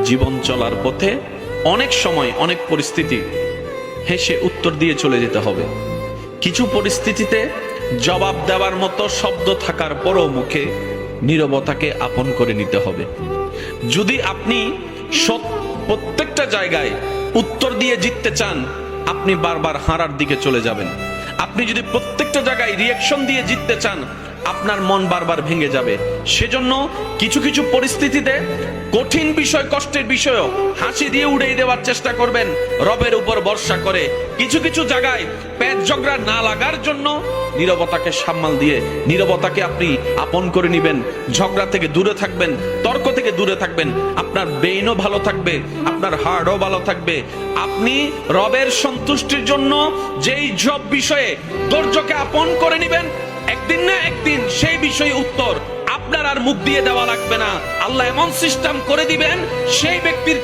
জীবন চলার পথে অনেক সময় অনেক পরিস্থিতি হেসে উত্তর দিয়ে চলে যেতে হবে। কিছু পরিস্থিতিতে জবাব দেওয়ার মতো শব্দ থাকার পরও মুখে নীরবতাকে আপন করে নিতে হবে। যদি আপনি প্রত্যেকটা জায়গায় উত্তর দিয়ে জিততে চান, আপনি বারবার হারার দিকে চলে যাবেন। আপনি যদি প্রত্যেকটা জায়গায় রিয়াকশন দিয়ে জিততে চান, আপনার মন বারবার ভেঙে যাবে। সেজন্য কিছু কিছু পরিস্থিতিতে কঠিন বিষয়, কষ্টের বিষয়ও হাসি দিয়ে উড়িয়ে দেওয়ার চেষ্টা করবেন রবের উপর ভরসা করে। কিছু কিছু জায়গায় পেট ঝগড়া না লাগার জন্য নীরবতাকে সামাল দিয়ে নীরবতাকে আপনি আপন করে নেবেন। ঝগড়া থেকে দূরে থাকবেন, তর্ক থেকে দূরে থাকবেন। আপনার ব্রেইনও ভালো থাকবে, আপনার হার্টও ভালো থাকবে। আপনি রবের সন্তুষ্টির জন্য যেই সব বিষয়ে ধৈর্যকে আপন করে নেবেন, একদিন না একদিন সেই বিষয়ে উত্তর আপনার আর মুখ দিয়ে দেওয়া লাগবে না। আল্লাহ এমন সিস্টেম করে দিবেন সেই ব্যক্তির